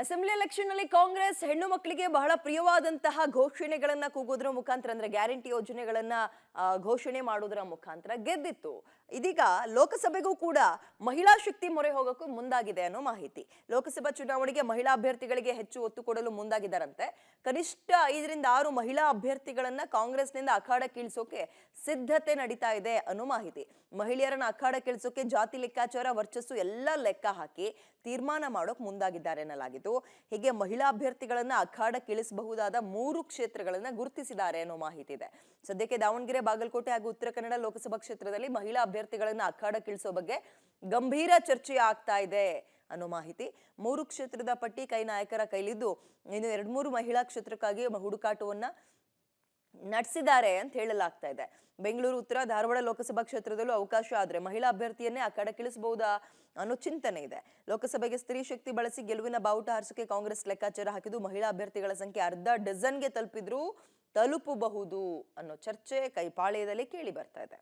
Assembly election ನಲ್ಲಿ ಕಾಂಗ್ರೆಸ್ ಹೆಣ್ಣು ಮಕ್ಕಳಿಗೆ ಬಹಳ ಪ್ರಿಯವಾದಂತಹ ಘೋಷಣೆಗಳನ್ನ ಕೂಗೋದ್ರ ಮುಖಾಂತರ ಅಂದ್ರೆ ಗ್ಯಾರಂಟಿ ಯೋಜನೆಗಳನ್ನ ಘೋಷಣೆ ಮಾಡೋದ್ರ ಮುಖಾಂತರ ಗೆದ್ದಿತ್ತು. ಇದೀಗ ಲೋಕಸಭೆಗೂ ಕೂಡ ಮಹಿಳಾ ಶಕ್ತಿ ಮೊರೆ ಹೋಗಕ್ಕೂ ಮುಂದಾಗಿದೆ ಅನ್ನೋ ಮಾಹಿತಿ. ಲೋಕಸಭಾ ಚುನಾವಣೆಗೆ ಮಹಿಳಾ ಅಭ್ಯರ್ಥಿಗಳಿಗೆ ಹೆಚ್ಚು ಒತ್ತು ಕೊಡಲು ಮುಂದಾಗಿದ್ದಾರಂತೆ. ಕನಿಷ್ಠ 5ರಿಂದ 6 ಮಹಿಳಾ ಅಭ್ಯರ್ಥಿಗಳನ್ನ ಕಾಂಗ್ರೆಸ್ನಿಂದ ಅಖಾಡಕ್ಕಿಳಿಸೋಕೆ ಸಿದ್ಧತೆ ನಡೀತಾ ಇದೆ ಅನ್ನೋ ಮಾಹಿತಿ. ಮಹಿಳೆಯರನ್ನ ಅಖಾಡಕ್ಕಿಳಿಸೋಕೆ ಜಾತಿ ಲೆಕ್ಕಾಚಾರ ವರ್ಚಸ್ಸು ಎಲ್ಲ ಲೆಕ್ಕ ಹಾಕಿ ತೀರ್ಮಾನ ಮಾಡೋಕೆ ಮುಂದಾಗಿದ್ದಾರೆ ಎನ್ನಲಾಗಿತ್ತು. ಹೀಗೆ ಮಹಿಳಾ ಅಭ್ಯರ್ಥಿಗಳನ್ನ ಅಖಾಡಕ್ಕಿಳಿಸಬಹುದಾದ 3 ಕ್ಷೇತ್ರಗಳನ್ನ ಗುರುತಿಸಿದ್ದಾರೆ ಅನ್ನೋ ಮಾಹಿತಿ ಇದೆ. ಸದ್ಯಕ್ಕೆ ದಾವಣಗೆರೆ, ಬಾಗಲಕೋಟೆ ಹಾಗೂ ಉತ್ತರ ಕನ್ನಡ ಲೋಕಸಭಾ ಕ್ಷೇತ್ರದಲ್ಲಿ ಮಹಿಳಾ ಅಭ್ಯರ್ಥಿಗಳನ್ನ ಅಖಾಡಕ್ಕಿಳಿಸೋ ಬಗ್ಗೆ ಗಂಭೀರ ಚರ್ಚೆ ಆಗ್ತಾ ಇದೆ ಅನ್ನೋ ಮಾಹಿತಿ. 3 ಕ್ಷೇತ್ರದ ಪಟ್ಟಿ ಕೈ ನಾಯಕರ ಕೈಲಿದ್ದು ಇನ್ನು 2-3 ಮಹಿಳಾ ಕ್ಷೇತ್ರಕ್ಕಾಗಿ ಹುಡುಕಾಟವನ್ನ ನಡೆಸಿದ್ದಾರೆ ಅಂತ ಹೇಳಲಾಗ್ತಾ ಇದೆ. ಬೆಂಗಳೂರು ಉತ್ತರ, ಧಾರವಾಡ ಲೋಕಸಭಾ ಕ್ಷೇತ್ರದಲ್ಲೂ ಅವಕಾಶ ಆದ್ರೆ ಮಹಿಳಾ ಅಭ್ಯರ್ಥಿಯನ್ನೇ ಅಖಾಡಕ್ಕಿಳಿಸಬಹುದಾ ಅನ್ನೋ ಚಿಂತನೆ ಇದೆ. ಲೋಕಸಭೆಗೆ ಸ್ತ್ರೀ ಶಕ್ತಿ ಬಳಸಿ ಗೆಲುವಿನ ಬಾವುಟ ಹಾರಿಸೋಕೆ ಕಾಂಗ್ರೆಸ್ ಲೆಕ್ಕಾಚಾರ ಹಾಕಿದ್ದು ಮಹಿಳಾ ಅಭ್ಯರ್ಥಿಗಳ ಸಂಖ್ಯೆ ಅರ್ಧ ಡಜನ್ಗೆ ತಲುಪಬಹುದು ಅನ್ನೋ ಚರ್ಚೆ ಕೈಪಾಳ್ಯದಲ್ಲಿ ಕೇಳಿ ಬರ್ತಾ ಇದೆ.